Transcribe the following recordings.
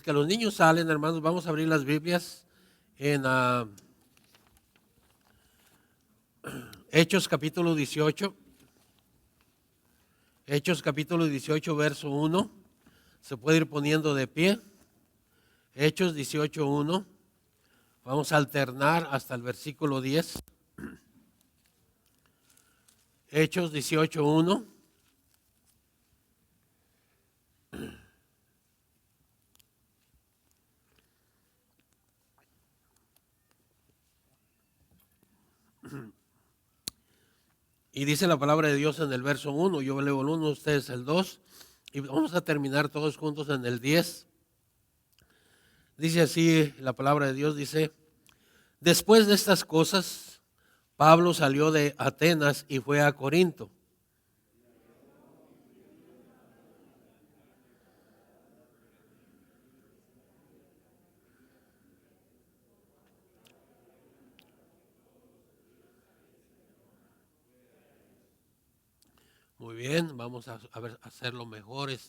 Que los niños salen, hermanos, vamos a abrir las Biblias en Hechos capítulo 18. Hechos capítulo 18, verso 1. Se puede ir poniendo de pie. Hechos 18, 1. Vamos a alternar hasta el versículo 10. Hechos 18, 1. Y dice la palabra de Dios en el verso 1, yo leo el 1, ustedes el 2, y vamos a terminar todos juntos en el 10. Dice así la palabra de Dios, dice: después de estas cosas, Pablo salió de Atenas y fue a Corinto. Muy bien, vamos a ver, hacerlo mejor en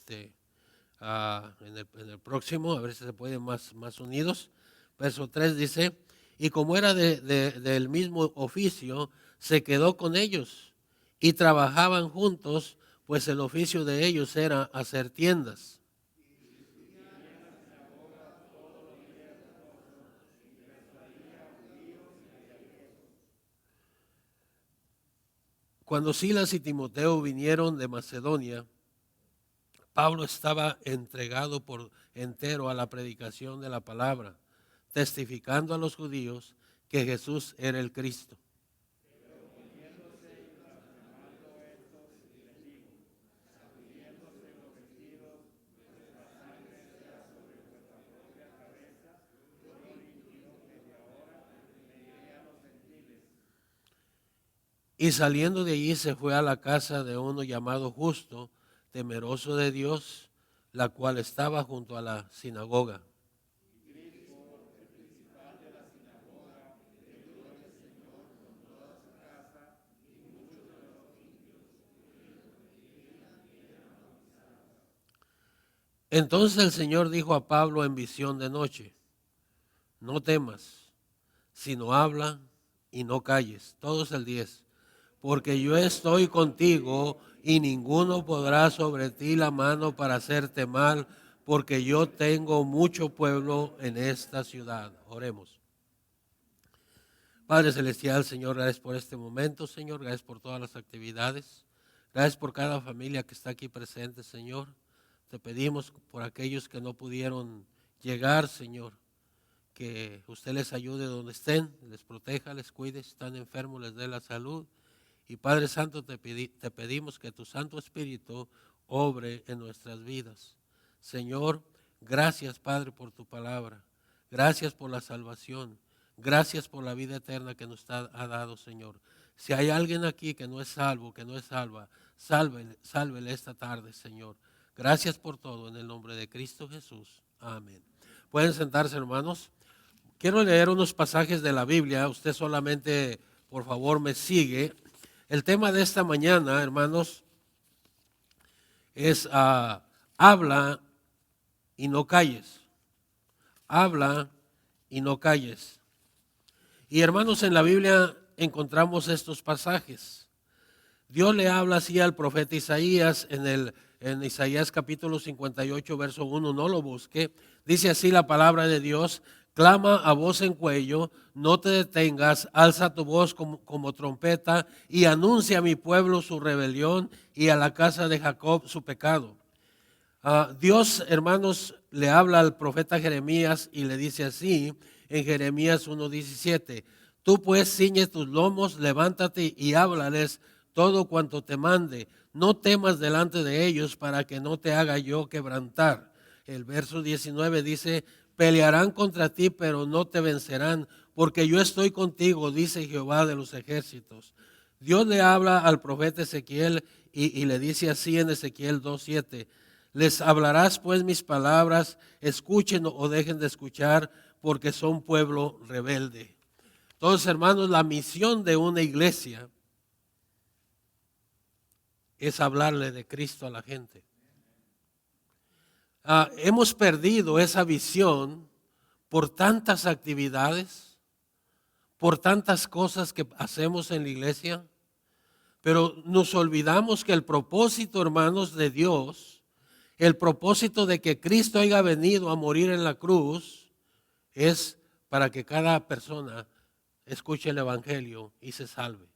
el próximo, a ver si se pueden más unidos. Verso 3 dice: y como era del mismo oficio, se quedó con ellos y trabajaban juntos, pues el oficio de ellos era hacer tiendas. Cuando Silas y Timoteo vinieron de Macedonia, Pablo estaba entregado por entero a la predicación de la palabra, testificando a los judíos que Jesús era el Cristo. Y saliendo de allí se fue a la casa de uno llamado Justo, temeroso de Dios, la cual estaba junto a la sinagoga. Entonces el Señor dijo a Pablo en visión de noche: no temas, sino habla y no calles. Todos el 10. Porque yo estoy contigo y ninguno podrá sobre ti la mano para hacerte mal, porque yo tengo mucho pueblo en esta ciudad. Oremos. Padre Celestial, Señor, gracias por este momento, Señor, gracias por todas las actividades, gracias por cada familia que está aquí presente, Señor. Te pedimos por aquellos que no pudieron llegar, Señor, que usted les ayude donde estén, les proteja, les cuide, si están enfermos, les dé la salud. Y Padre Santo, te pedimos que tu Santo Espíritu obre en nuestras vidas. Señor, gracias, Padre, por tu palabra. Gracias por la salvación. Gracias por la vida eterna que nos ha dado, Señor. Si hay alguien aquí que no es salvo, que no es salva, sálvele esta tarde, Señor. Gracias por todo, en el nombre de Cristo Jesús. Amén. Pueden sentarse, hermanos. Quiero leer unos pasajes de la Biblia. Usted solamente, por favor, me sigue. El tema de esta mañana, hermanos, es habla y no calles. Habla y no calles. Y hermanos, en la Biblia encontramos estos pasajes. Dios le habla así al profeta Isaías en Isaías capítulo 58, verso 1, no lo busque. Dice así la palabra de Dios: clama a voz en cuello, no te detengas, alza tu voz como trompeta y anuncia a mi pueblo su rebelión y a la casa de Jacob su pecado. Dios, hermanos, le habla al profeta Jeremías y le dice así en Jeremías 1:17: tú pues ciñe tus lomos, levántate y háblales todo cuanto te mande. No temas delante de ellos para que no te haga yo quebrantar. El verso 19 dice: pelearán contra ti, pero no te vencerán, porque yo estoy contigo, dice Jehová de los ejércitos. Dios le habla al profeta Ezequiel y le dice así en Ezequiel 2:7: les hablarás pues mis palabras, escuchen o dejen de escuchar, porque son pueblo rebelde. Entonces, hermanos, la misión de una iglesia es hablarle de Cristo a la gente. hemos perdido esa visión por tantas actividades, por tantas cosas que hacemos en la iglesia, pero nos olvidamos que el propósito, hermanos, de Dios, el propósito de que Cristo haya venido a morir en la cruz, es para que cada persona escuche el evangelio y se salve.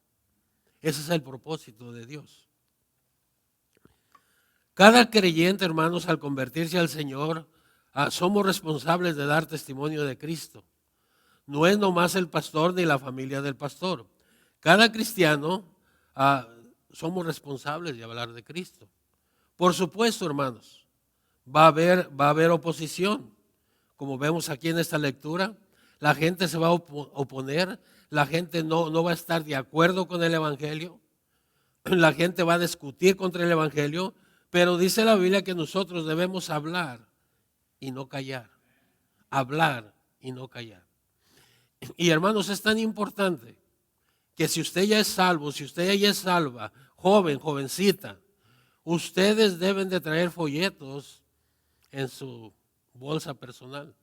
Ese es el propósito de Dios. Cada creyente, hermanos, al convertirse al Señor, somos responsables de dar testimonio de Cristo. No es nomás el pastor ni la familia del pastor. Cada cristiano somos responsables de hablar de Cristo. Por supuesto, hermanos, va a haber oposición. Como vemos aquí en esta lectura, la gente se va a oponer, la gente no va a estar de acuerdo con el evangelio, la gente va a discutir contra el evangelio, pero dice la Biblia que nosotros debemos hablar y no callar. Hablar y no callar. Y hermanos, es tan importante que si usted ya es salvo, si usted ya es salva, joven, jovencita, ustedes deben de traer folletos en su bolsa personal.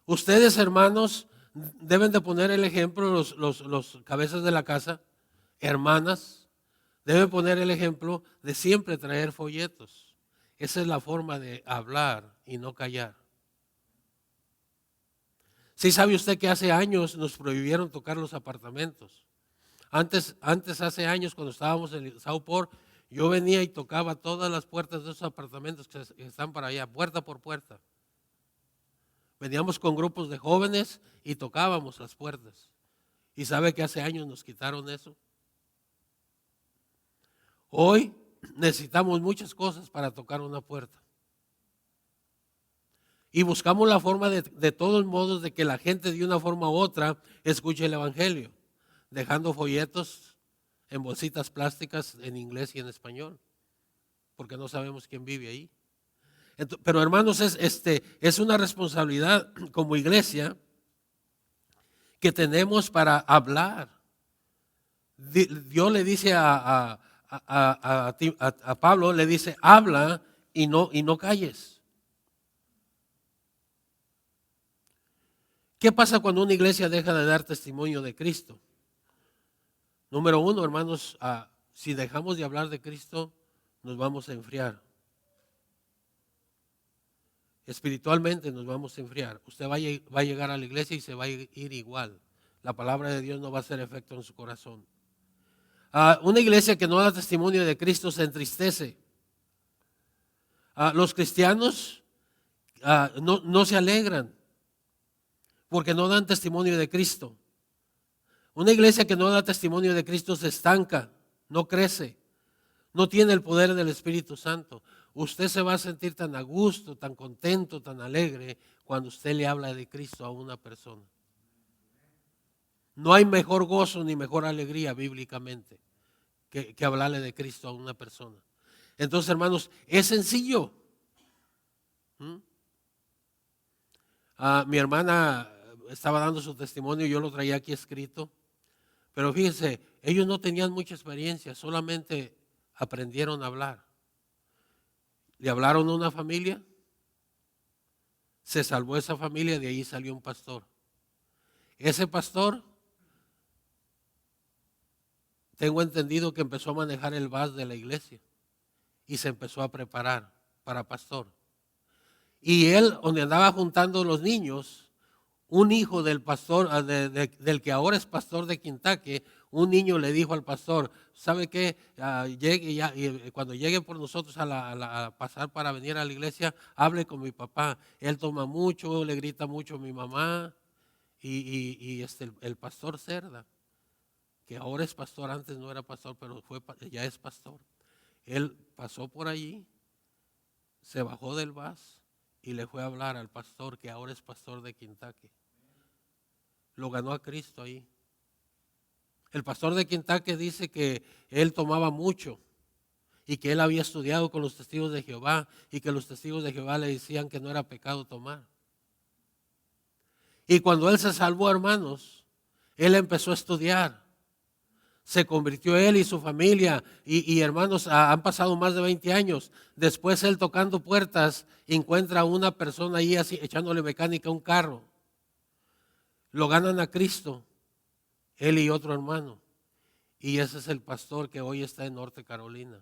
Ustedes, hermanos, deben de poner el ejemplo, los cabezas de la casa, hermanas, deben poner el ejemplo de siempre traer folletos. Esa es la forma de hablar y no callar. Sí sabe usted que hace años nos prohibieron tocar los apartamentos. Antes hace años, cuando estábamos en Saupor, yo venía y tocaba todas las puertas de esos apartamentos que están para allá, puerta por puerta. Veníamos con grupos de jóvenes y tocábamos las puertas. ¿Y sabe que hace años nos quitaron eso? Hoy necesitamos muchas cosas para tocar una puerta. Y buscamos la forma de todos modos de que la gente de una forma u otra escuche el evangelio, dejando folletos en bolsitas plásticas en inglés y en español, porque no sabemos quién vive ahí. Pero hermanos, es una responsabilidad como iglesia que tenemos para hablar. Dios le dice a Pablo, le dice, habla y no calles. ¿Qué pasa cuando una iglesia deja de dar testimonio de Cristo? Número uno, hermanos, si dejamos de hablar de Cristo, nos vamos a enfriar. Espiritualmente nos vamos a enfriar. Usted va a llegar a la iglesia y se va a ir igual. La palabra de Dios no va a hacer efecto en su corazón. Una iglesia que no da testimonio de Cristo se entristece. Los cristianos no se alegran porque no dan testimonio de Cristo. Una iglesia que no da testimonio de Cristo se estanca, no crece, no tiene el poder del Espíritu Santo. Usted se va a sentir tan a gusto, tan contento, tan alegre cuando usted le habla de Cristo a una persona. No hay mejor gozo ni mejor alegría bíblicamente que hablarle de Cristo a una persona. Entonces, hermanos, es sencillo. Mi hermana estaba dando su testimonio, yo lo traía aquí escrito, pero fíjense, ellos no tenían mucha experiencia, solamente aprendieron a hablar. Le hablaron a una familia, se salvó esa familia, de ahí salió un pastor. Ese pastor, tengo entendido que empezó a manejar el bus de la iglesia y se empezó a preparar para pastor. Y él, donde andaba juntando los niños, un hijo del pastor, del que ahora es pastor de Kentucky, un niño le dijo al pastor, ¿sabe qué? Llegue ya, y cuando llegue por nosotros a pasar para venir a la iglesia, hable con mi papá. Él toma mucho, le grita mucho a mi mamá. Y el pastor Cerda, que ahora es pastor, antes no era pastor, pero ya es pastor. Él pasó por allí, se bajó del bus y le fue a hablar al pastor, que ahora es pastor de Kentucky. Lo ganó a Cristo ahí. El pastor de Kentucky dice que él tomaba mucho y que él había estudiado con los testigos de Jehová y que los testigos de Jehová le decían que no era pecado tomar. Y cuando él se salvó, hermanos, él empezó a estudiar. Se convirtió él y su familia y hermanos, han pasado más de 20 años. Después él tocando puertas encuentra a una persona ahí así echándole mecánica a un carro. Lo ganan a Cristo, él y otro hermano. Y ese es el pastor que hoy está en Norte Carolina.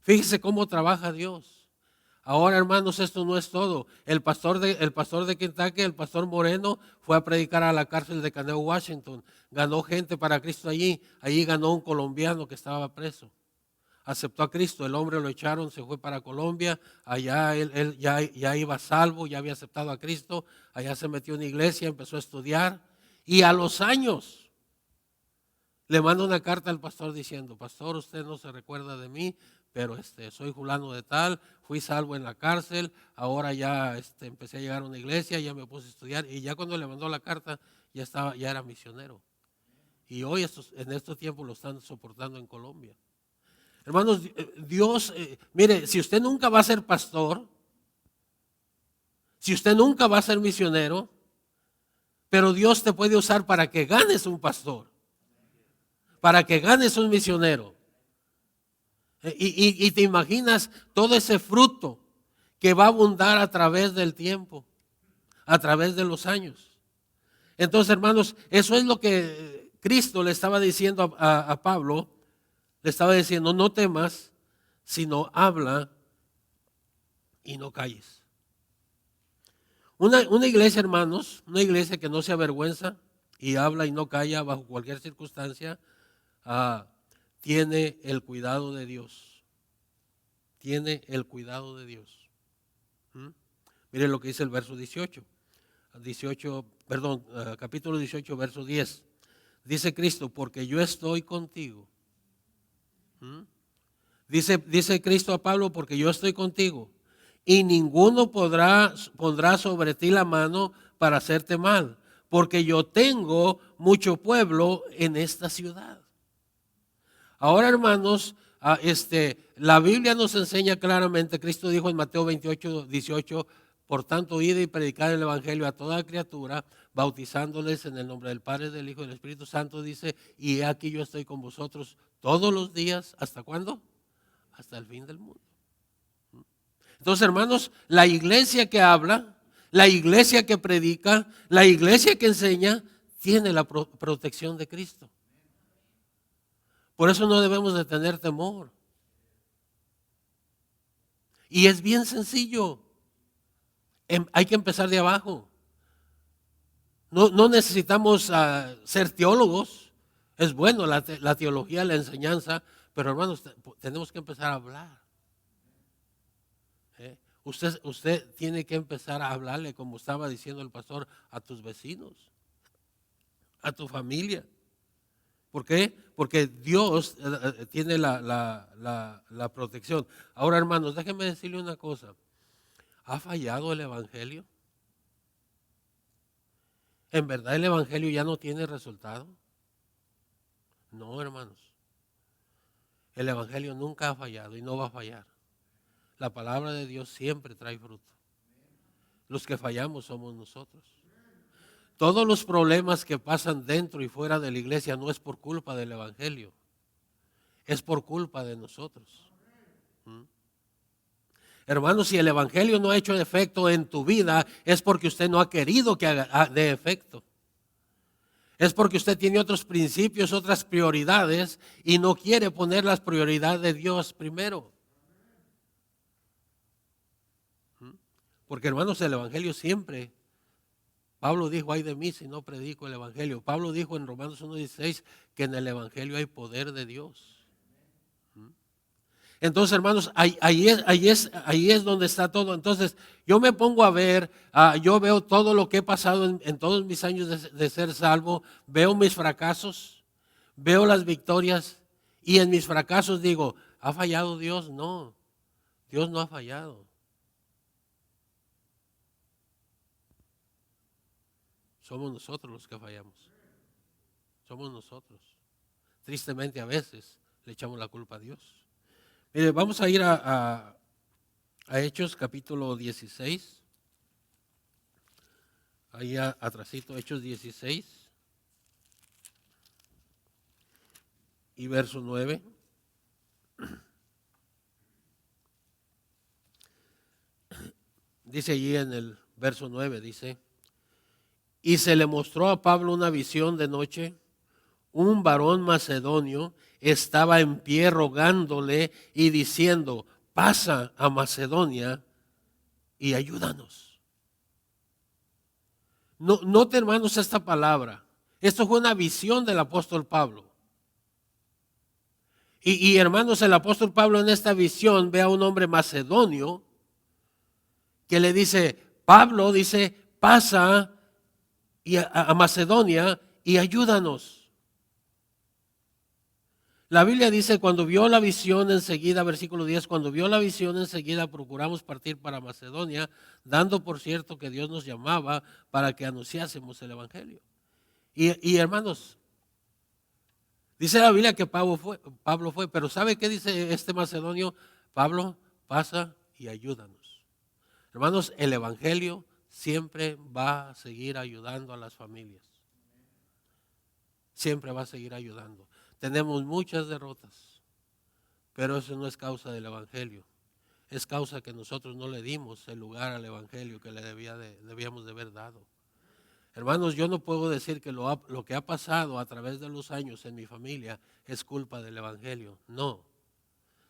Fíjese cómo trabaja Dios. Ahora, hermanos, esto no es todo. El pastor de Kentucky, el pastor Moreno, fue a predicar a la cárcel de Caneo, Washington. Ganó gente para Cristo allí. Allí ganó un colombiano que estaba preso. Aceptó a Cristo, el hombre lo echaron, se fue para Colombia. Allá él ya iba salvo, ya había aceptado a Cristo. Allá se metió en una iglesia, empezó a estudiar. Y a los años le manda una carta al pastor diciendo: pastor, usted no se recuerda de mí, pero soy fulano de tal, fui salvo en la cárcel, ahora ya empecé a llegar a una iglesia, ya me puse a estudiar, y ya cuando le mandó la carta ya era misionero. Y hoy en estos tiempos lo están soportando en Colombia. Hermanos, Dios, mire, si usted nunca va a ser pastor, si usted nunca va a ser misionero, pero Dios te puede usar para que ganes un pastor, para que ganes un misionero. Y te imaginas todo ese fruto que va a abundar a través del tiempo, a través de los años. Entonces, hermanos, eso es lo que Cristo le estaba diciendo a Pablo. Le estaba diciendo: no temas, sino habla y no calles. Una iglesia, hermanos, una iglesia que no se avergüenza y habla y no calla bajo cualquier circunstancia, tiene el cuidado de Dios. Tiene el cuidado de Dios. Mire lo que dice el verso 18. Capítulo 18, verso 10. Dice Cristo: porque yo estoy contigo. Dice Cristo a Pablo: porque yo estoy contigo, y ninguno pondrá sobre ti la mano para hacerte mal, porque yo tengo mucho pueblo en esta ciudad. Ahora, hermanos, la Biblia nos enseña claramente. Cristo dijo en Mateo 28, 18: por tanto, id y predicad el evangelio a toda criatura, bautizándoles en el nombre del Padre, del Hijo y del Espíritu Santo. Dice: y he aquí yo estoy con vosotros todos los días. ¿Hasta cuándo? Hasta el fin del mundo. Entonces, hermanos, la iglesia que habla, la iglesia que predica, la iglesia que enseña, tiene la protección de Cristo. Por eso no debemos de tener temor. Y es bien sencillo. Hay que empezar de abajo. No necesitamos ser teólogos. Es bueno la teología, la enseñanza, pero hermanos, tenemos que empezar a hablar. Usted tiene que empezar a hablarle, como estaba diciendo el pastor, a tus vecinos, a tu familia. ¿Por qué? Porque Dios tiene la protección. Ahora, hermanos, déjenme decirle una cosa. ¿Ha fallado el evangelio? ¿En verdad el evangelio ya no tiene resultado? No, hermanos. El evangelio nunca ha fallado y no va a fallar. La palabra de Dios siempre trae fruto. Los que fallamos somos nosotros. Todos los problemas que pasan dentro y fuera de la iglesia no es por culpa del evangelio, es por culpa de nosotros. Hermanos, si el evangelio no ha hecho efecto en tu vida, es porque usted no ha querido que haga de efecto. Es porque usted tiene otros principios, otras prioridades, y no quiere poner las prioridades de Dios primero. Porque, hermanos, el evangelio siempre, Pablo dijo: ay de mí si no predico el evangelio. Pablo dijo en Romanos 1:16 que en el evangelio hay poder de Dios. Entonces, hermanos, ahí es donde está todo. Entonces, yo me pongo a ver, yo veo todo lo que he pasado en todos mis años de ser salvo, veo mis fracasos, veo las victorias, y en mis fracasos digo: ¿ha fallado Dios? No, Dios no ha fallado. Somos nosotros los que fallamos. Somos nosotros. Tristemente, a veces le echamos la culpa a Dios. Mire, vamos a ir a Hechos capítulo 16. Ahí atrasito, Hechos 16. y verso 9. Dice allí en el verso 9, dice: y se le mostró a Pablo una visión de noche. Un varón macedonio estaba en pie rogándole y diciendo: pasa a Macedonia y ayúdanos. No, note, hermanos, esta palabra. Esto fue una visión del apóstol Pablo. Y hermanos, el apóstol Pablo en esta visión ve a un hombre macedonio que le dice: Pablo, dice, pasa a Macedonia y ayúdanos. La Biblia dice: cuando vio la visión enseguida, versículo 10, cuando vio la visión enseguida procuramos partir para Macedonia, dando por cierto que Dios nos llamaba para que anunciásemos el evangelio. Y hermanos, dice la Biblia que Pablo fue, pero ¿sabe qué dice este macedonio? Pablo, pasa y ayúdanos. Hermanos, el evangelio siempre va a seguir ayudando a las familias. Siempre va a seguir ayudando. Tenemos muchas derrotas, pero eso no es causa del evangelio. Es causa que nosotros no le dimos el lugar al evangelio que le debíamos de haber dado. Hermanos, yo no puedo decir que lo que ha pasado a través de los años en mi familia es culpa del evangelio. No.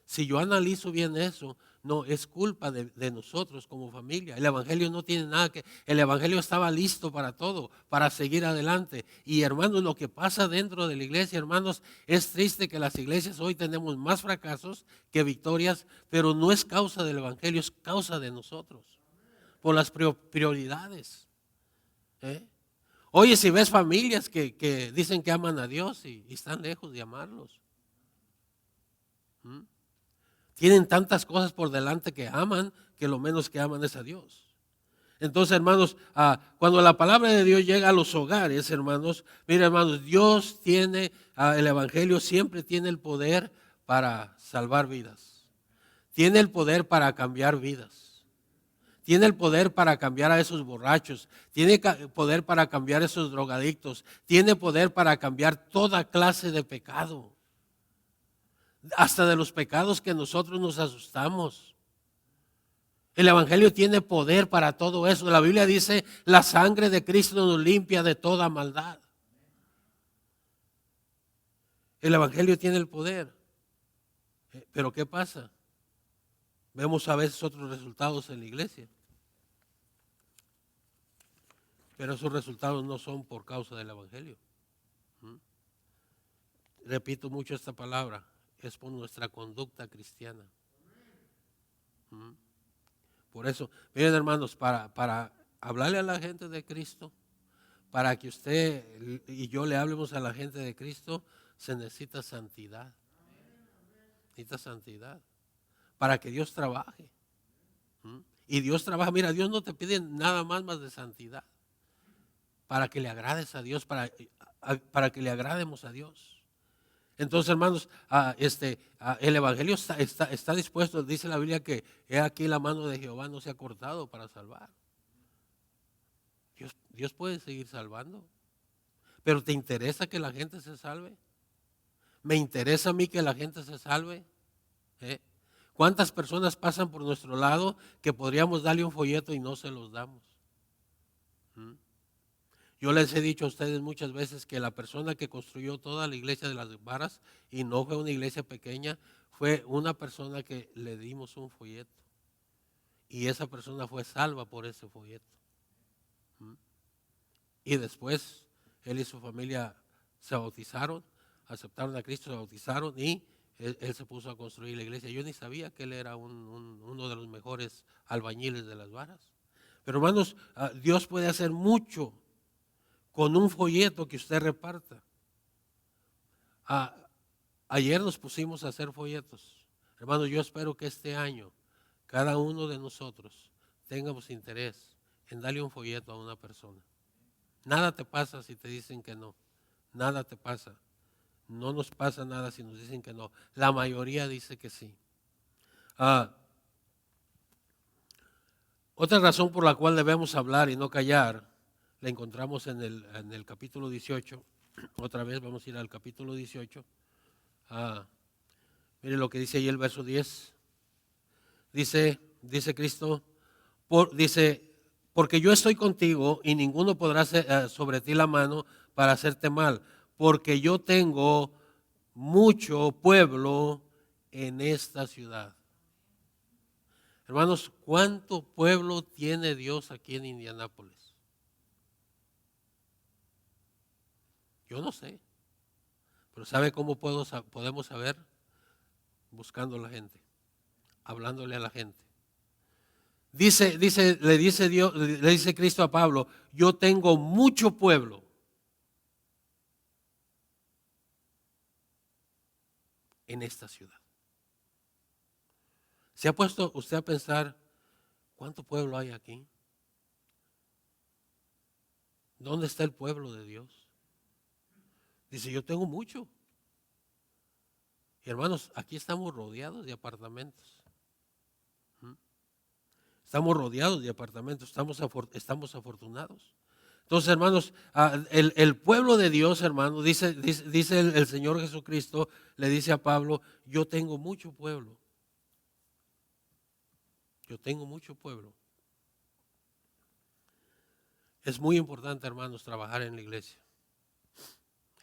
Si yo analizo bien eso, no, es culpa de nosotros como familia. El evangelio no tiene nada que... El evangelio estaba listo para todo, para seguir adelante. Y hermanos, lo que pasa dentro de la iglesia, hermanos, es triste que las iglesias hoy tenemos más fracasos que victorias, pero no es causa del evangelio, es causa de nosotros, por las prioridades. Oye, si ves familias que dicen que aman a Dios y están lejos de amarlos. Tienen tantas cosas por delante que aman, que lo menos que aman es a Dios. Entonces, hermanos, cuando la palabra de Dios llega a los hogares, hermanos, mira, hermanos, Dios tiene, el evangelio siempre tiene el poder para salvar vidas. Tiene el poder para cambiar vidas. Tiene el poder para cambiar a esos borrachos. Tiene poder para cambiar a esos drogadictos. Tiene poder para cambiar toda clase de pecado. Hasta de los pecados que nosotros nos asustamos. El evangelio tiene poder para todo eso. La Biblia dice: la sangre de Cristo nos limpia de toda maldad. El evangelio tiene el poder. Pero ¿qué pasa? Vemos a veces otros resultados en la iglesia. Pero esos resultados no son por causa del evangelio. Repito mucho esta palabra. Es por nuestra conducta cristiana. Por eso, miren, hermanos, para hablarle a la gente de Cristo, para que usted y yo le hablemos a la gente de Cristo, se necesita santidad. Necesita santidad. Para que Dios trabaje. Y Dios trabaja. Mira, Dios no te pide nada más de santidad. Para que le agrades a Dios, para que le agrademos a Dios. Entonces, hermanos, el evangelio está dispuesto. Dice la Biblia que he aquí la mano de Jehová no se ha cortado para salvar. Dios puede seguir salvando. Pero ¿te interesa que la gente se salve? ¿Me interesa a mí que la gente se salve? ¿Cuántas personas pasan por nuestro lado que podríamos darle un folleto y no se los damos? Yo les he dicho a ustedes muchas veces que la persona que construyó toda la iglesia de las Varas, y no fue una iglesia pequeña, fue una persona que le dimos un folleto. Y esa persona fue salva por ese folleto. Y después él y su familia se bautizaron, aceptaron a Cristo, se bautizaron y él se puso a construir la iglesia. Yo ni sabía que él era uno de los mejores albañiles de las Varas. Pero hermanos, Dios puede hacer mucho con un folleto que usted reparta. Ayer nos pusimos a hacer folletos. Hermanos, yo espero que este año cada uno de nosotros tengamos interés en darle un folleto a una persona. Nada te pasa si te dicen que no. Nada te pasa. No nos pasa nada si nos dicen que no. La mayoría dice que sí. Otra razón por la cual debemos hablar y no callar la encontramos en el capítulo 18. Otra vez vamos a ir al capítulo 18. Ah, mire lo que dice ahí el verso 10. Dice Cristo, dice, porque yo estoy contigo y ninguno podrá hacer sobre ti la mano para hacerte mal, porque yo tengo mucho pueblo en esta ciudad. Hermanos, ¿cuánto pueblo tiene Dios aquí en Indianápolis? Yo no sé, pero ¿sabe cómo podemos saber? Buscando a la gente, hablándole a la gente. Le dice Dios, le dice Cristo a Pablo, yo tengo mucho pueblo en esta ciudad. ¿Se ha puesto usted a pensar cuánto pueblo hay aquí? ¿Dónde está el pueblo de Dios? Dice, yo tengo mucho. Y hermanos, aquí estamos rodeados de apartamentos. Estamos rodeados de apartamentos, estamos afortunados. Entonces, hermanos, el pueblo de Dios, hermanos, dice el Señor Jesucristo, le dice a Pablo, yo tengo mucho pueblo. Yo tengo mucho pueblo. Es muy importante, hermanos, trabajar en la iglesia.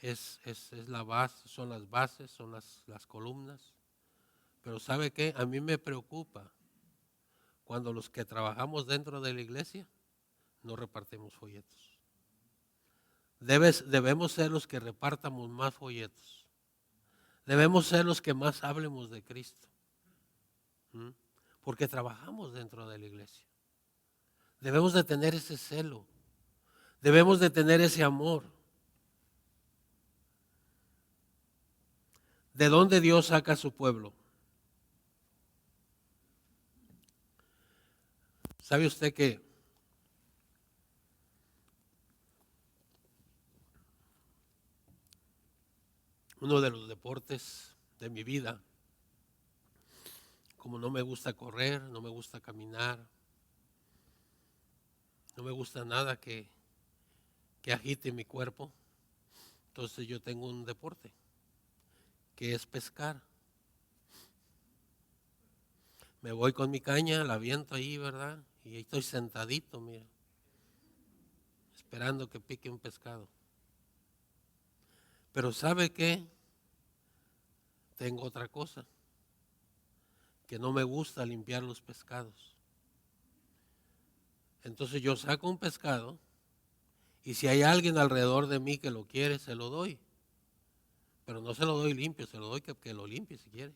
Es la base, son las bases, son las columnas. Pero ¿sabe qué? A mí me preocupa cuando los que trabajamos dentro de la iglesia no repartimos folletos. Debemos ser los que repartamos más folletos. Debemos ser los que más hablemos de Cristo. Porque trabajamos dentro de la iglesia. Debemos de tener ese celo. Debemos de tener ese amor. ¿De dónde Dios saca a su pueblo? ¿Sabe usted que uno de los deportes de mi vida, como no me gusta correr, no me gusta caminar, no me gusta nada que agite mi cuerpo, entonces yo tengo un deporte que es pescar. Me voy con mi caña, la aviento ahí, ¿verdad? Y ahí estoy sentadito, mira, esperando que pique un pescado. Pero ¿sabe qué? Tengo otra cosa, que no me gusta limpiar los pescados. Entonces yo saco un pescado y si hay alguien alrededor de mí que lo quiere, se lo doy. Pero no se lo doy limpio, se lo doy que lo limpie si quiere.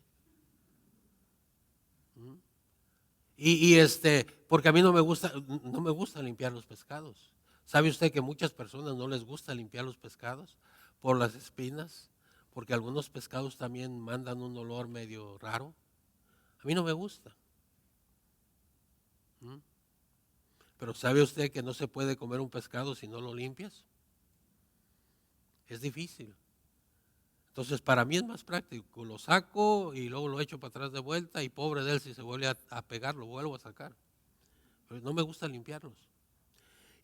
Porque a mí no me gusta limpiar los pescados. ¿Sabe usted que muchas personas no les gusta limpiar los pescados por las espinas? Porque algunos pescados también mandan un olor medio raro. A mí no me gusta. Pero ¿sabe usted que no se puede comer un pescado si no lo limpias? Es difícil. Entonces para mí es más práctico. Lo saco y luego lo echo para atrás de vuelta y pobre de él si se vuelve a pegar, lo vuelvo a sacar. Pero no me gusta limpiarlos.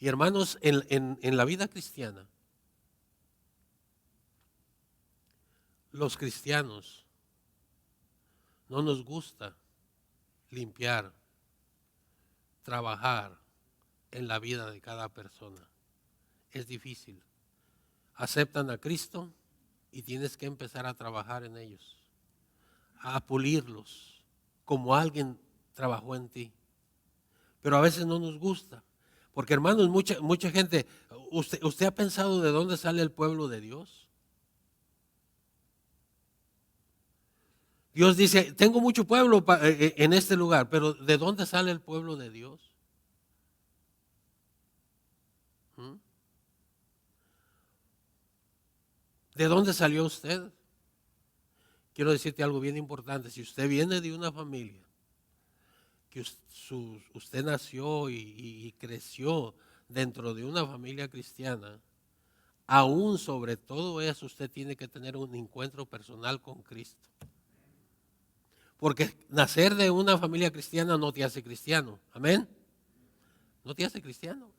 Y hermanos, en la vida cristiana, los cristianos no nos gusta limpiar, trabajar en la vida de cada persona. Es difícil. Aceptan a Cristo y tienes que empezar a trabajar en ellos, a pulirlos como alguien trabajó en ti. Pero a veces no nos gusta. Porque hermanos, mucha gente, ¿usted ha pensado de dónde sale el pueblo de Dios? Dios dice, tengo mucho pueblo en este lugar, pero ¿de dónde sale el pueblo de Dios? ¿De dónde salió usted? Quiero decirte algo bien importante. Si usted viene de una familia, que usted nació y creció dentro de una familia cristiana, aún sobre todo eso usted tiene que tener un encuentro personal con Cristo. Porque nacer de una familia cristiana no te hace cristiano. Amén. No te hace cristiano.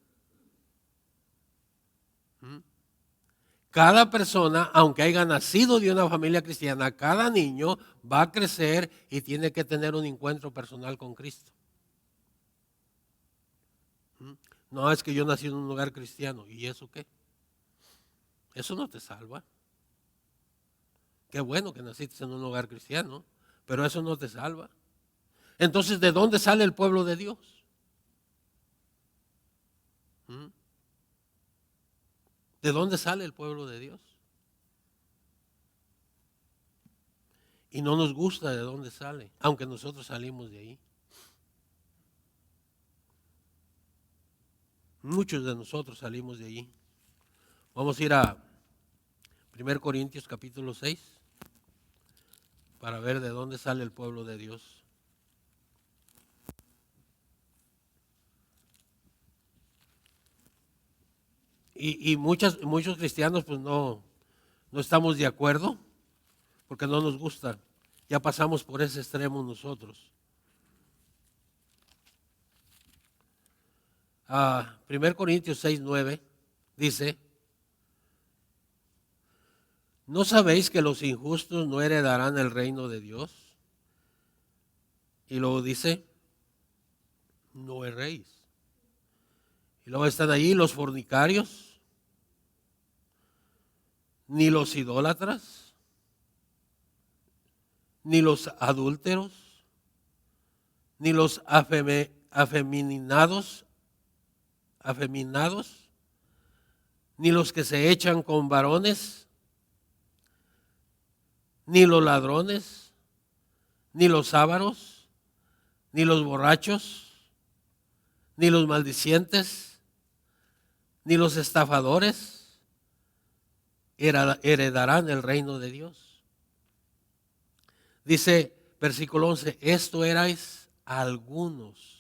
Cada persona, aunque haya nacido de una familia cristiana, cada niño va a crecer y tiene que tener un encuentro personal con Cristo. No es que yo nací en un lugar cristiano. ¿Y eso qué? Eso no te salva. Qué bueno que naciste en un lugar cristiano, pero eso no te salva. Entonces, ¿de dónde sale el pueblo de Dios? ¿De dónde sale el pueblo de Dios? Y no nos gusta de dónde sale, aunque nosotros salimos de ahí. Muchos de nosotros salimos de allí. Vamos a ir a 1 Corintios capítulo 6 para ver de dónde sale el pueblo de Dios. Y muchos cristianos pues no estamos de acuerdo porque no nos gusta. Ya pasamos por ese extremo nosotros. 1 Corintios 6:9 dice: ¿no sabéis que los injustos no heredarán el reino de Dios? Y luego dice: no erréis. Y luego están allí los fornicarios, ni los idólatras, ni los adúlteros, ni los afeminados, ni los que se echan con varones, ni los ladrones, ni los ávaros, ni los borrachos, ni los maldicientes, ni los estafadores heredarán el reino de Dios. Dice versículo 11: esto erais algunos.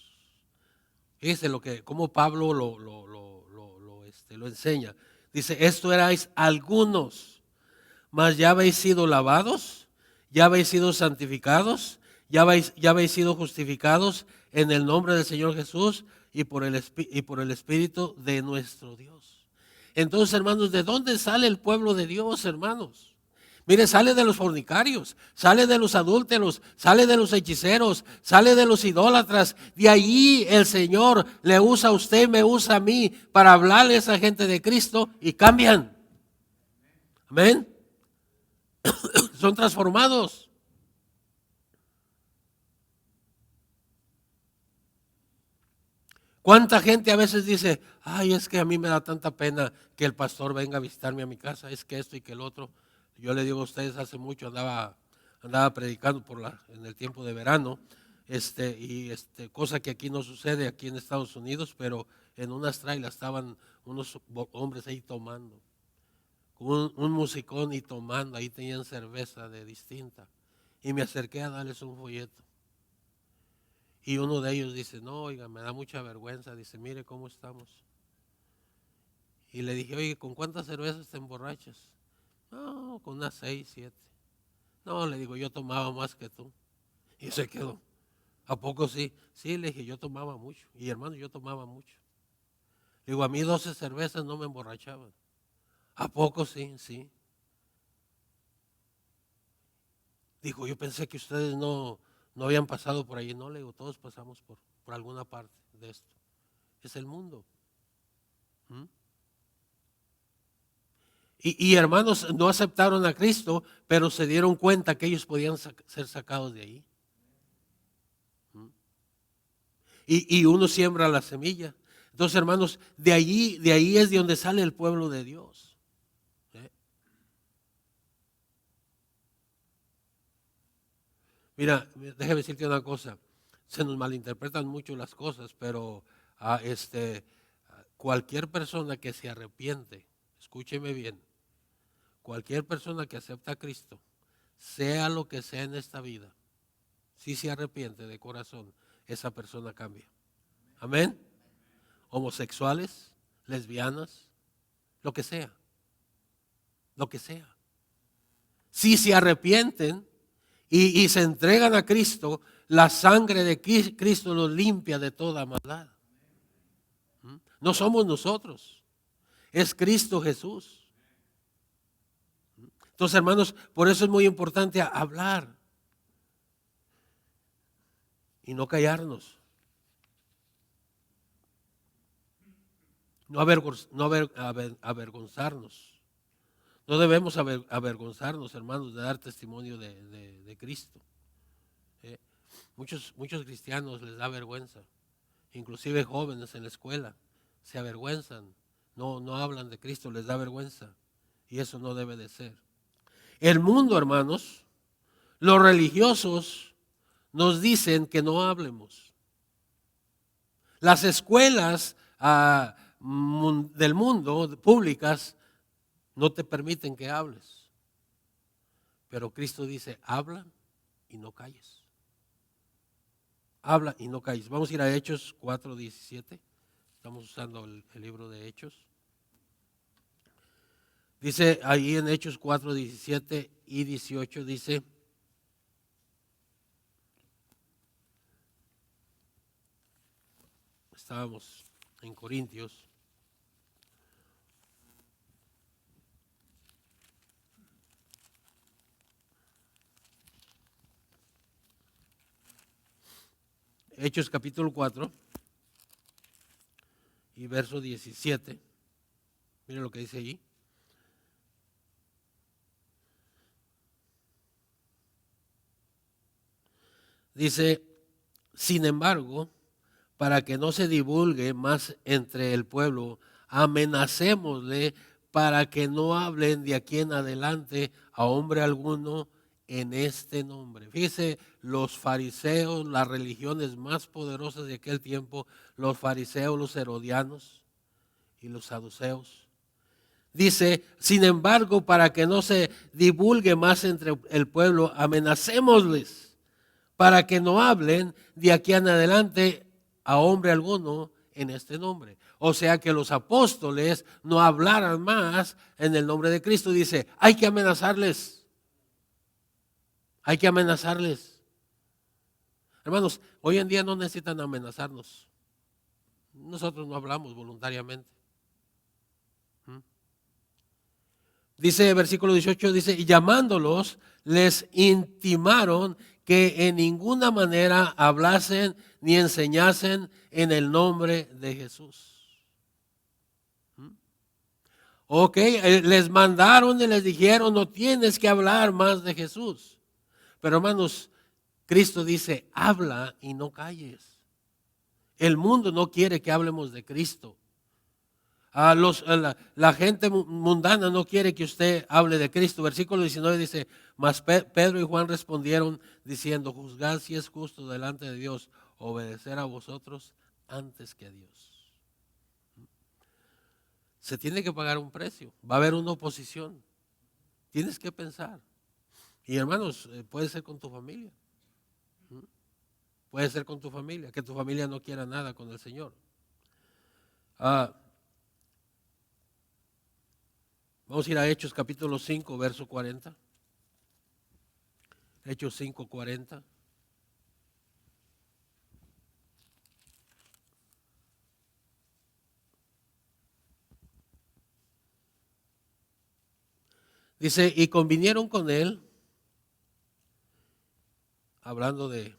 Fíjese cómo Pablo lo enseña. Dice: esto erais algunos, mas ya habéis sido lavados, ya habéis sido santificados, ya habéis sido justificados en el nombre del Señor Jesús y por el Espíritu de nuestro Dios. Entonces, hermanos, ¿de dónde sale el pueblo de Dios, hermanos? Mire, sale de los fornicarios, sale de los adúlteros, sale de los hechiceros, sale de los idólatras. De allí el Señor le usa a usted, me usa a mí para hablarle a esa gente de Cristo y cambian. Amén. Son transformados. ¿Cuánta gente a veces dice: ay, es que a mí me da tanta pena que el pastor venga a visitarme a mi casa, es que esto y que el otro? Yo le digo a ustedes, hace mucho andaba predicando en el tiempo de verano, cosa que aquí no sucede aquí en Estados Unidos, pero en unas trailas estaban unos hombres ahí tomando, con un musicón y tomando, ahí tenían cerveza de distinta, y me acerqué a darles un folleto. Y uno de ellos dice: no, oiga, me da mucha vergüenza, dice: mire cómo estamos. Y le dije: oye, ¿con cuántas cervezas te emborrachas? No, con unas 6, 7. No, le digo, yo tomaba más que tú. Y se quedó. ¿A poco sí? Sí, le dije, yo tomaba mucho. Y hermano, yo tomaba mucho. Le digo, a mí 12 cervezas no me emborrachaban. ¿A poco sí? Sí. Dijo, yo pensé que ustedes no habían pasado por ahí. No, le digo, todos pasamos por alguna parte de esto. Es el mundo. Y hermanos, no aceptaron a Cristo, pero se dieron cuenta que ellos podían ser sacados de ahí. Y uno siembra la semilla. Entonces, hermanos, de ahí es de donde sale el pueblo de Dios. Mira, déjame decirte una cosa. Se nos malinterpretan mucho las cosas, pero cualquier persona que se arrepiente, escúcheme bien, cualquier persona que acepta a Cristo, sea lo que sea en esta vida, si se arrepiente de corazón, esa persona cambia. Amén. Homosexuales, lesbianas, lo que sea. Lo que sea. Si se arrepienten y se entregan a Cristo, la sangre de Cristo los limpia de toda maldad. No somos nosotros, es Cristo Jesús. Entonces, hermanos, por eso es muy importante hablar y no callarnos. No avergonzarnos. No debemos avergonzarnos, hermanos, de dar testimonio de Cristo. Muchos cristianos les da vergüenza, inclusive jóvenes en la escuela se avergüenzan, no hablan de Cristo, les da vergüenza, y eso no debe de ser. El mundo, hermanos, los religiosos nos dicen que no hablemos. Las escuelas del mundo, públicas, no te permiten que hables. Pero Cristo dice, habla y no calles. Habla y no calles. Vamos a ir a Hechos 4:17. Estamos usando el libro de Hechos. Dice ahí en Hechos 4:17 y 18, dice: estábamos en Corintios. Hechos capítulo 4 y verso 17. Miren lo que dice ahí. Dice, sin embargo, para que no se divulgue más entre el pueblo, amenacémosle para que no hablen de aquí en adelante a hombre alguno en este nombre. Fíjese, los fariseos, las religiones más poderosas de aquel tiempo, los fariseos, los herodianos y los saduceos. Dice, sin embargo, para que no se divulgue más entre el pueblo, amenacémosles para que no hablen de aquí en adelante a hombre alguno en este nombre. O sea que los apóstoles no hablaran más en el nombre de Cristo. Dice, hay que amenazarles. Hay que amenazarles. Hermanos, hoy en día no necesitan amenazarnos. Nosotros no hablamos voluntariamente. Dice versículo 18, dice, y llamándolos, les intimaron que en ninguna manera hablasen ni enseñasen en el nombre de Jesús. Ok, les mandaron y les dijeron, no tienes que hablar más de Jesús. Pero hermanos, Cristo dice, habla y no calles. El mundo no quiere que hablemos de Cristo. La gente mundana no quiere que usted hable de Cristo. Versículo 19 dice, mas Pedro y Juan respondieron diciendo, juzgad si es justo delante de Dios obedecer a vosotros antes que a Dios. Se tiene que pagar un precio, va a haber una oposición. Tienes que pensar. Y hermanos, puede ser con tu familia. Puede ser con tu familia, que tu familia no quiera nada con el Señor. Vamos a ir a Hechos capítulo 5, verso 40. Hechos 5, 40. Dice, y convinieron con él, hablando de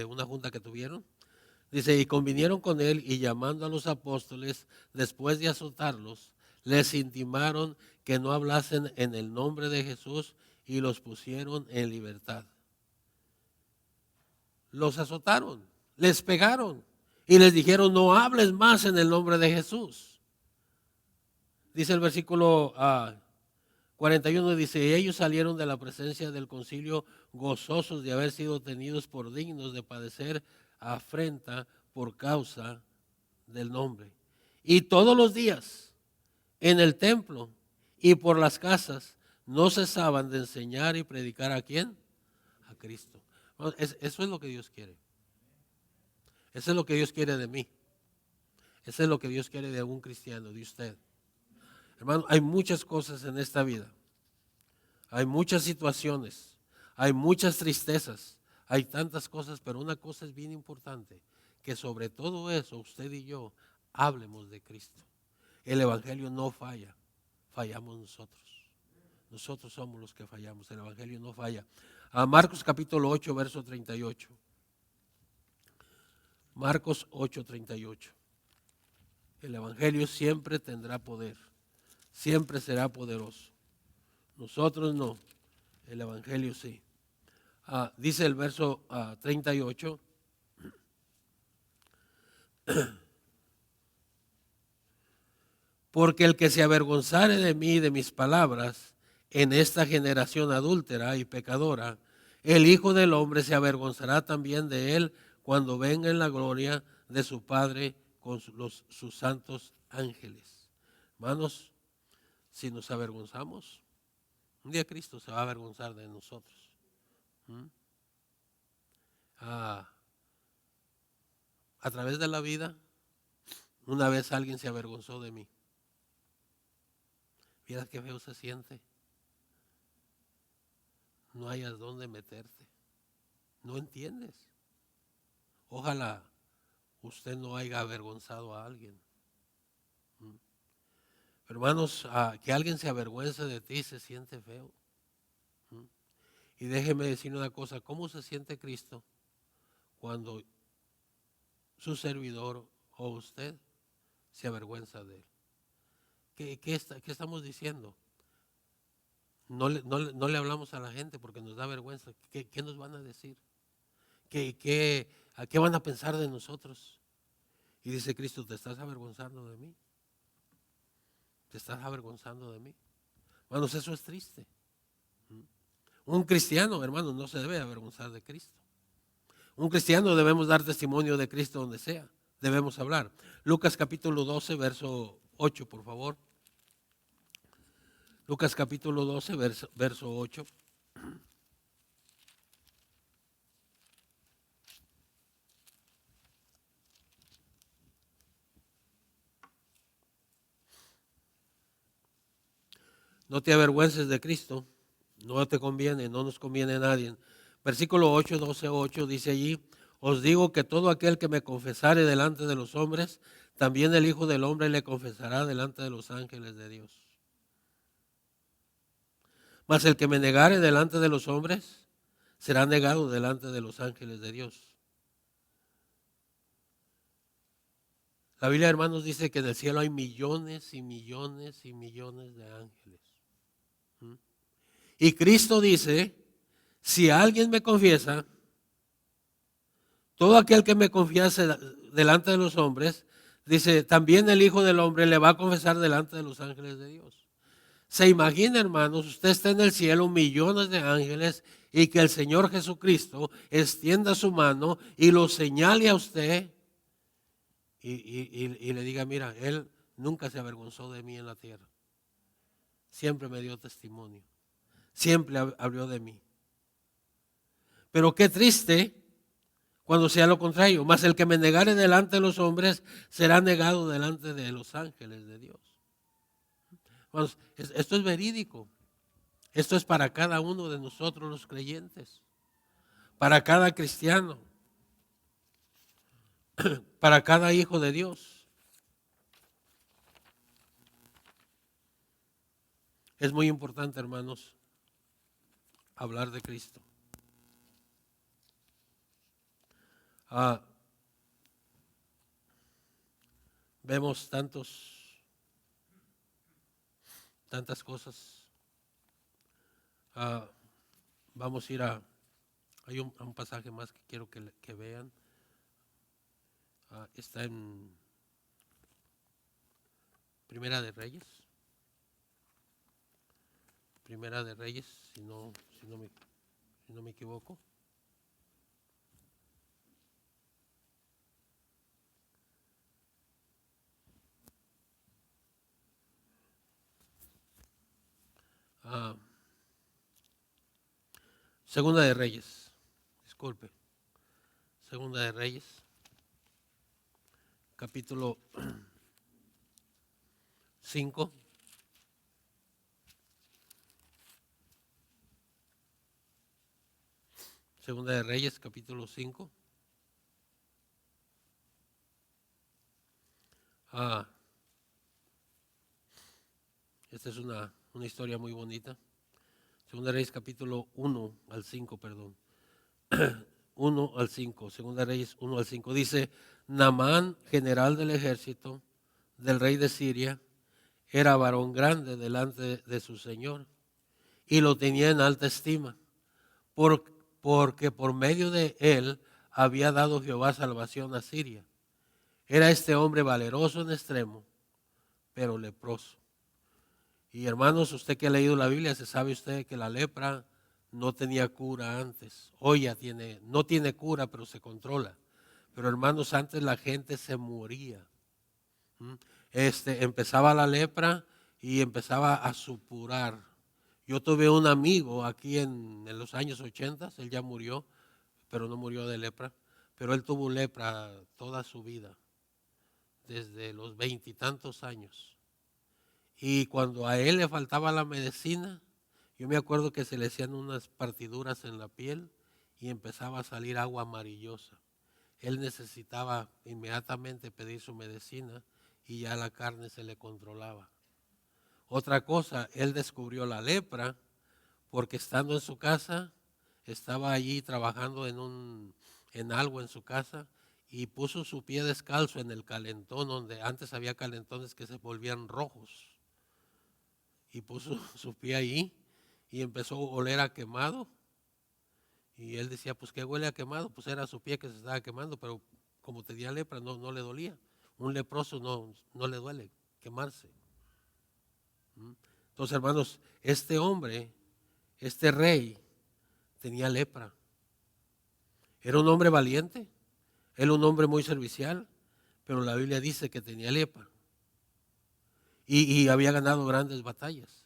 una junta que tuvieron. Dice, y convinieron con él y llamando a los apóstoles, después de azotarlos, les intimaron que no hablasen en el nombre de Jesús y los pusieron en libertad. Los azotaron, les pegaron y les dijeron, no hables más en el nombre de Jesús. Dice el versículo 41, dice, y ellos salieron de la presencia del concilio gozosos de haber sido tenidos por dignos de padecer afrenta por causa del nombre. Y todos los días en el templo y por las casas no cesaban de enseñar y predicar ¿a quién? A Cristo. Eso es lo que Dios quiere. Eso es lo que Dios quiere de mí. Eso es lo que Dios quiere de algún cristiano, de usted. Hermano, hay muchas cosas en esta vida. Hay muchas situaciones. Hay muchas tristezas. Hay tantas cosas, pero una cosa es bien importante, que sobre todo eso usted y yo hablemos de Cristo. El evangelio no falla, fallamos nosotros. Nosotros somos los que fallamos, el Evangelio no falla. A Marcos capítulo 8, verso 38. Marcos 8, 38. El Evangelio siempre tendrá poder, siempre será poderoso. Nosotros no, el Evangelio sí. Dice el verso 38. Porque el que se avergonzare de mí y de mis palabras en esta generación adúltera y pecadora, el Hijo del Hombre se avergonzará también de él cuando venga en la gloria de su Padre con sus santos ángeles. Hermanos, si nos avergonzamos, un día Cristo se va a avergonzar de nosotros. A través de la vida, una vez alguien se avergonzó de mí. Mira qué feo se siente. No hayas dónde meterte. No entiendes. Ojalá usted no haya avergonzado a alguien. Hermanos, que alguien se avergüence de ti se siente feo. Y déjeme decir una cosa, ¿cómo se siente Cristo cuando su servidor o usted se avergüenza de él? ¿Qué estamos diciendo? No le hablamos a la gente porque nos da vergüenza. ¿Qué nos van a decir? ¿A qué van a pensar de nosotros? Y dice Cristo, ¿te estás avergonzando de mí? ¿Te estás avergonzando de mí? Hermanos, eso es triste. Un cristiano, hermanos, no se debe avergonzar de Cristo. Un cristiano debemos dar testimonio de Cristo donde sea. Debemos hablar. Lucas capítulo 12, verso 8, por favor. Lucas capítulo 12, verso 8. No te avergüences de Cristo, no te conviene, no nos conviene a nadie. Versículo 8, 12, 8 dice allí, os digo que todo aquel que me confesare delante de los hombres, también el Hijo del Hombre le confesará delante de los ángeles de Dios. Mas el que me negare delante de los hombres, será negado delante de los ángeles de Dios. La Biblia, hermanos, dice que en el cielo hay millones y millones y millones de ángeles. Y Cristo dice, si alguien me confiesa, todo aquel que me confiese delante de los hombres, dice, también el Hijo del Hombre le va a confesar delante de los ángeles de Dios. Se imagina, hermanos, usted está en el cielo, millones de ángeles, y que el Señor Jesucristo extienda su mano y lo señale a usted y le diga, mira, Él nunca se avergonzó de mí en la tierra. Siempre me dio testimonio. Siempre habló de mí. Pero qué triste cuando sea lo contrario. Mas el que me negare delante de los hombres será negado delante de los ángeles de Dios. Bueno, esto es verídico. Esto es para cada uno de nosotros los creyentes. Para cada cristiano. Para cada hijo de Dios. Es muy importante, hermanos, hablar de Cristo. Vemos tantas cosas. Vamos a ir hay un pasaje más que quiero que vean. Está en Primera de Reyes. Primera de Reyes, si no me equivoco. Segunda de Reyes, disculpe. Segunda de Reyes, capítulo 5. Segunda de Reyes, capítulo 5. Esta es una historia muy bonita. Segunda Reyes capítulo 1 al 5, perdón. 1 al 5, Segunda Reyes 1 al 5. Dice, Naamán, general del ejército del rey de Siria, era varón grande delante de su señor y lo tenía en alta estima, porque por medio de él había dado Jehová salvación a Siria. Era este hombre valeroso en extremo, pero leproso. Y hermanos, usted que ha leído la Biblia, se sabe usted que la lepra no tenía cura antes. Hoy ya no tiene cura, pero se controla. Pero hermanos, antes la gente se moría. Empezaba la lepra y empezaba a supurar. Yo tuve un amigo aquí en los años 80, él ya murió, pero no murió de lepra, pero él tuvo lepra toda su vida, desde los 20 y tantos años. Y cuando a él le faltaba la medicina, yo me acuerdo que se le hacían unas partiduras en la piel y empezaba a salir agua amarillosa. Él necesitaba inmediatamente pedir su medicina y ya la carne se le controlaba. Otra cosa, él descubrió la lepra porque estando en su casa, estaba allí trabajando en algo en su casa y puso su pie descalzo en el calentón, donde antes había calentones que se volvían rojos. Y puso su pie ahí y empezó a oler a quemado. Y él decía, pues ¿qué huele a quemado? Pues era su pie que se estaba quemando, pero como tenía lepra no le dolía. Un leproso no le duele quemarse. Entonces, hermanos, este hombre, este rey, tenía lepra. Era un hombre valiente, era un hombre muy servicial, pero la Biblia dice que tenía lepra. Y había ganado grandes batallas.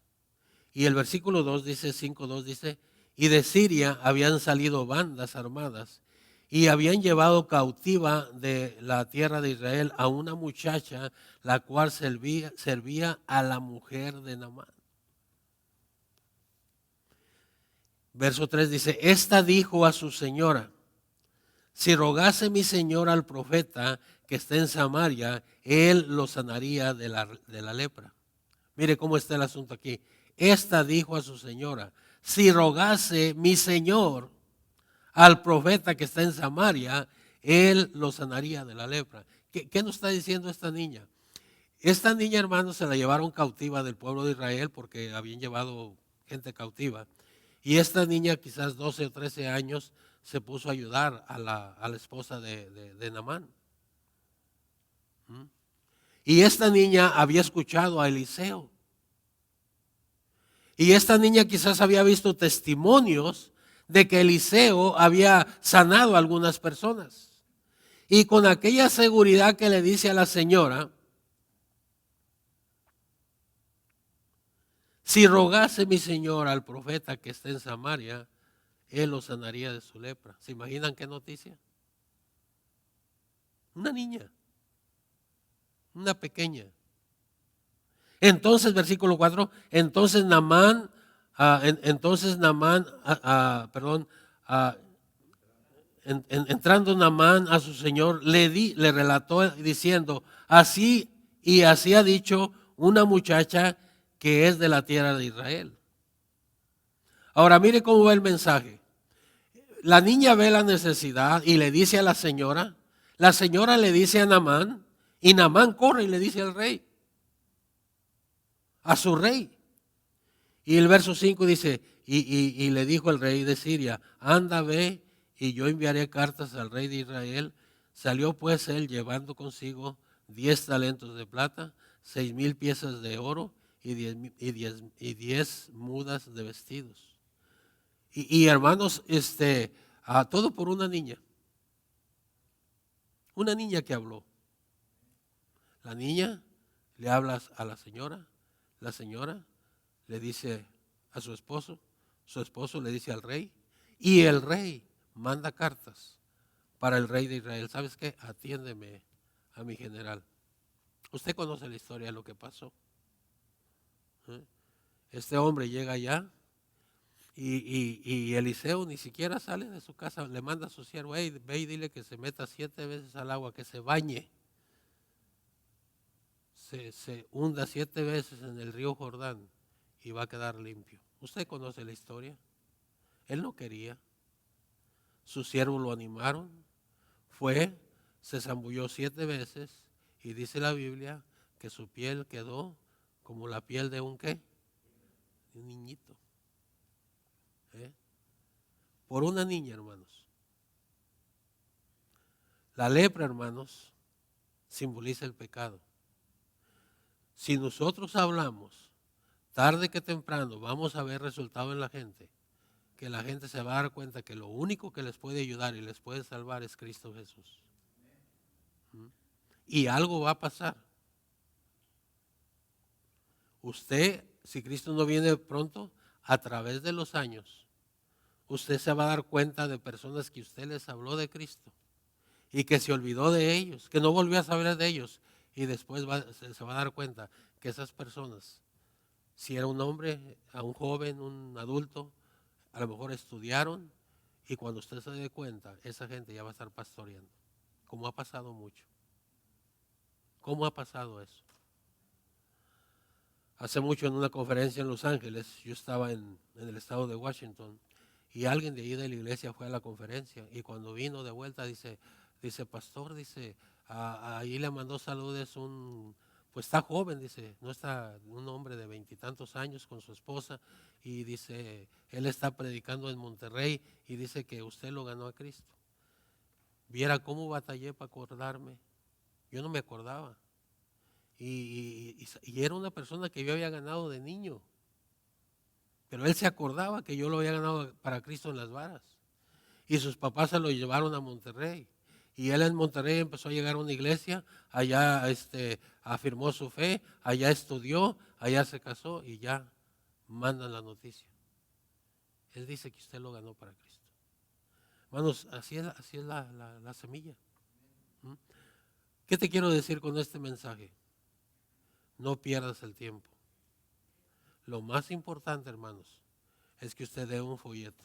Y el versículo 2 dice, 5:2 dice, y de Siria habían salido bandas armadas y habían llevado cautiva de la tierra de Israel a una muchacha, la cual servía a la mujer de Naamán. Verso 3 dice, esta dijo a su señora, si rogase mi señor al profeta que está en Samaria, él lo sanaría de la lepra. Mire cómo está el asunto aquí. Esta dijo a su señora, si rogase mi señor al profeta que está en Samaria, él lo sanaría de la lepra. ¿Qué nos está diciendo esta niña? Esta niña, hermanos, se la llevaron cautiva del pueblo de Israel porque habían llevado gente cautiva. Y esta niña, quizás 12 o 13 años, se puso a ayudar a la esposa de Naamán. Y esta niña había escuchado a Eliseo. Y esta niña quizás había visto testimonios de que Eliseo había sanado a algunas personas. Y con aquella seguridad que le dice a la señora, si rogase mi señor al profeta que está en Samaria, él lo sanaría de su lepra. ¿Se imaginan qué noticia? Una niña, una pequeña. Entonces, versículo 4, entonces Naamán, entrando Naamán a su señor, le relató diciendo, así y así ha dicho una muchacha que es de la tierra de Israel. Ahora mire cómo va el mensaje. La niña ve la necesidad y le dice a la señora le dice a Naamán, y Naamán corre y le dice al rey, a su rey. Y el verso 5 dice, y le dijo el rey de Siria, anda, ve, y yo enviaré cartas al rey de Israel. Salió pues él llevando consigo 10 talentos de plata, 6,000 piezas de oro y 10 mudas de vestidos. Y hermanos, todo por una niña que habló. La niña le habla a la señora le dice a su esposo le dice al rey, y el rey manda cartas para el rey de Israel. ¿Sabes qué? Atiéndeme a mi general. Usted conoce la historia de lo que pasó. Este hombre llega allá y Eliseo ni siquiera sale de su casa, le manda a su siervo, hey, ve y dile que se meta 7 veces al agua, que se bañe. Se hunda 7 veces en el río Jordán y va a quedar limpio. Usted conoce la historia. Él no quería. Sus siervos lo animaron. Fue, se zambulló 7 veces y dice la Biblia que su piel quedó como la piel de un ¿qué? De un niñito. ¿Eh? Por una niña, hermanos. La lepra, hermanos, simboliza el pecado. Si nosotros hablamos, tarde que temprano vamos a ver resultado en la gente, que la gente se va a dar cuenta que lo único que les puede ayudar y les puede salvar es Cristo Jesús. Y algo va a pasar. Usted, si Cristo no viene pronto, a través de los años, usted se va a dar cuenta de personas que usted les habló de Cristo y que se olvidó de ellos, que no volvió a saber de ellos, y después se va a dar cuenta que esas personas, si era un hombre, a un joven, un adulto, a lo mejor estudiaron, y cuando usted se dé cuenta, esa gente ya va a estar pastoreando, como ha pasado mucho. ¿Cómo ha pasado eso? Hace mucho en una conferencia en Los Ángeles, yo estaba en el estado de Washington, y alguien de ahí de la iglesia fue a la conferencia, y cuando vino de vuelta dice, pastor, dice, ahí le mandó saludos pues está joven, dice, no está un hombre de 20 y tantos años con su esposa, y dice, él está predicando en Monterrey, y dice que usted lo ganó a Cristo. Viera cómo batallé para acordarme, yo no me acordaba, y era una persona que yo había ganado de niño, pero él se acordaba que yo lo había ganado para Cristo en las varas. Y sus papás se lo llevaron a Monterrey. Y él en Monterrey empezó a llegar a una iglesia, allá afirmó su fe, allá estudió, allá se casó y ya mandan la noticia. Él dice que usted lo ganó para Cristo. Hermanos, así es la semilla. ¿Mm? ¿Qué te quiero decir con este mensaje? No pierdas el tiempo. Lo más importante, hermanos, es que usted dé un folleto.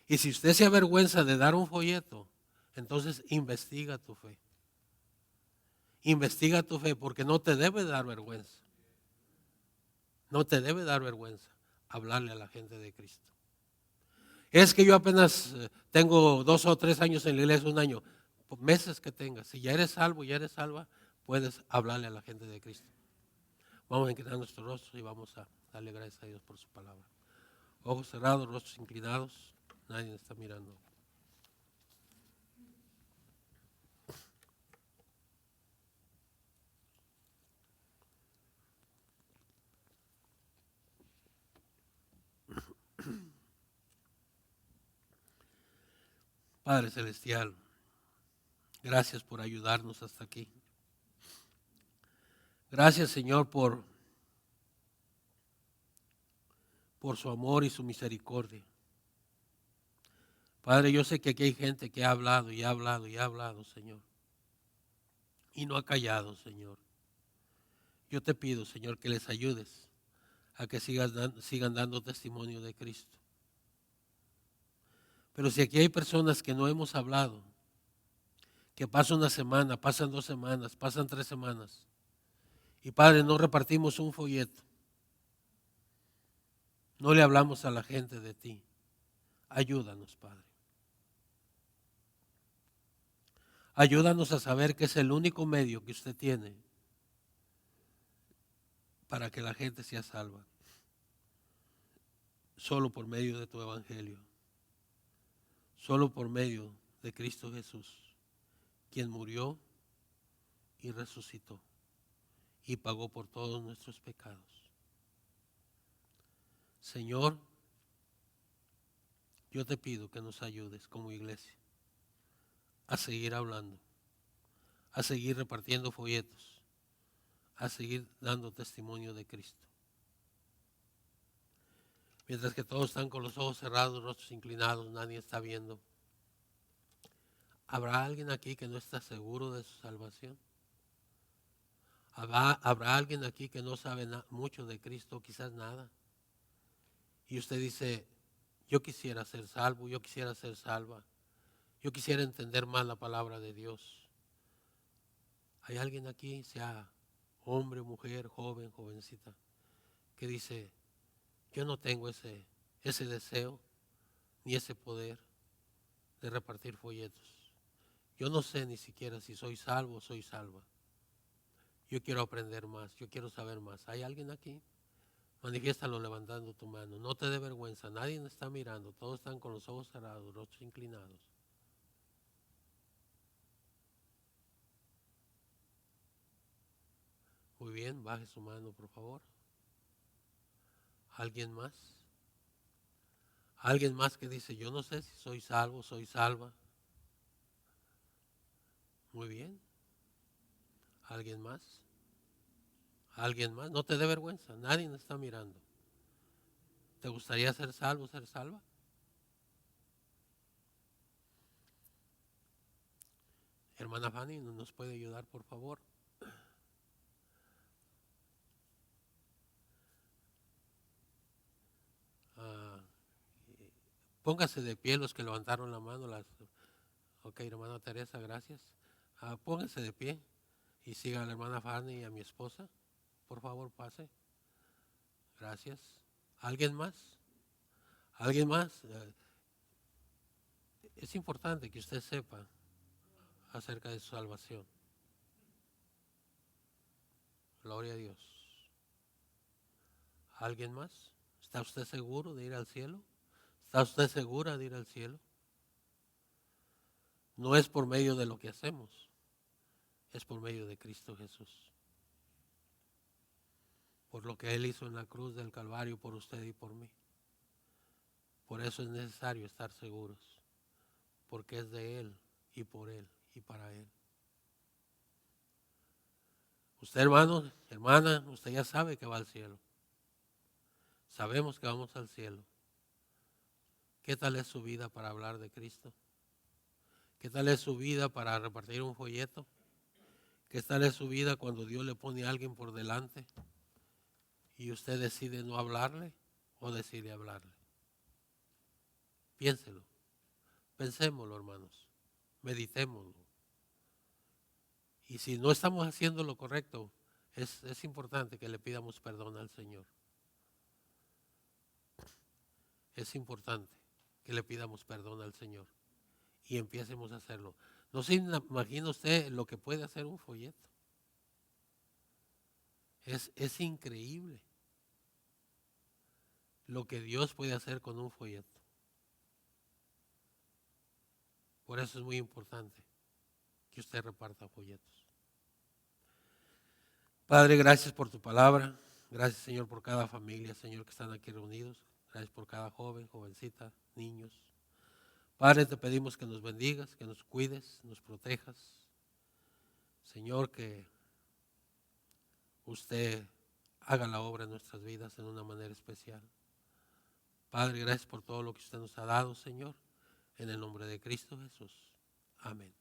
Y si usted se avergüenza de dar un folleto, entonces investiga tu fe. Investiga tu fe porque no te debe dar vergüenza. No te debe dar vergüenza hablarle a la gente de Cristo. Es que yo apenas tengo 2 o 3 años en la iglesia, un año, meses que tengas. Si ya eres salvo, ya eres salva, puedes hablarle a la gente de Cristo. Vamos a inclinar nuestros rostros y vamos a darle gracias a Dios por su palabra. Ojos cerrados, rostros inclinados, nadie está mirando. Padre Celestial, gracias por ayudarnos hasta aquí. Gracias, Señor, por su amor y su misericordia. Padre, yo sé que aquí hay gente que ha hablado y ha hablado y ha hablado, Señor, y no ha callado, Señor. Yo te pido, Señor, que les ayudes a que sigan dando testimonio de Cristo. Pero si aquí hay personas que no hemos hablado, que pasa una semana, pasan 2 semanas, pasan 3 semanas, y Padre, no repartimos un folleto, no le hablamos a la gente de ti, ayúdanos, Padre. Ayúdanos a saber que es el único medio que usted tiene para que la gente sea salva. Solo por medio de tu evangelio. Solo por medio de Cristo Jesús, quien murió y resucitó y pagó por todos nuestros pecados. Señor, yo te pido que nos ayudes como iglesia a seguir hablando, a seguir repartiendo folletos, a seguir dando testimonio de Cristo. Mientras que todos están con los ojos cerrados, rostros inclinados, nadie está viendo. ¿Habrá alguien aquí que no está seguro de su salvación? ¿Habrá alguien aquí que no sabe mucho de Cristo, quizás nada? Y usted dice, yo quisiera ser salvo, yo quisiera ser salva, yo quisiera entender más la palabra de Dios. ¿Hay alguien aquí, sea hombre, mujer, joven, jovencita, que dice, Yo no tengo ese deseo ni ese poder de repartir folletos. Yo no sé ni siquiera si soy salvo o soy salva. Yo quiero aprender más, yo quiero saber más. ¿Hay alguien aquí? Manifiéstalo levantando tu mano. No te dé vergüenza, nadie me está mirando. Todos están con los ojos cerrados, los rostros inclinados. Muy bien, baje su mano, por favor. ¿Alguien más? ¿Alguien más que dice, yo no sé si soy salvo, soy salva? Muy bien. ¿Alguien más? ¿Alguien más? No te dé vergüenza, nadie me está mirando. ¿Te gustaría ser salvo, ser salva? Hermana Fanny, ¿nos puede ayudar, por favor? Ah, póngase de pie los que levantaron la mano. Ok, hermana Teresa, gracias. Póngase de pie y siga a la hermana Fanny y a mi esposa. Por favor, pase. Gracias. ¿Alguien más? ¿Alguien más? Es importante que usted sepa acerca de su salvación. Gloria a Dios. ¿Alguien más? ¿Está usted seguro de ir al cielo? ¿Está usted segura de ir al cielo? No es por medio de lo que hacemos, es por medio de Cristo Jesús. Por lo que Él hizo en la cruz del Calvario por usted y por mí. Por eso es necesario estar seguros, porque es de Él y por Él y para Él. Usted, hermano, hermana, usted ya sabe que va al cielo. Sabemos que vamos al cielo. ¿Qué tal es su vida para hablar de Cristo? ¿Qué tal es su vida para repartir un folleto? ¿Qué tal es su vida cuando Dios le pone a alguien por delante y usted decide no hablarle o decide hablarle? Piénselo, pensémoslo, hermanos, meditémoslo. Y si no estamos haciendo lo correcto, es importante que le pidamos perdón al Señor. Es importante que le pidamos perdón al Señor y empiecemos a hacerlo. No se imagina usted lo que puede hacer un folleto. Es increíble lo que Dios puede hacer con un folleto. Por eso es muy importante que usted reparta folletos. Padre, gracias por tu palabra. Gracias, Señor, por cada familia, Señor, que están aquí reunidos. Gracias por cada joven, jovencita, niños. Padre, te pedimos que nos bendigas, que nos cuides, nos protejas. Señor, que usted haga la obra en nuestras vidas en una manera especial. Padre, gracias por todo lo que usted nos ha dado, Señor, en el nombre de Cristo Jesús. Amén.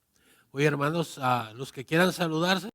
Oye, hermanos, a los que quieran saludarse.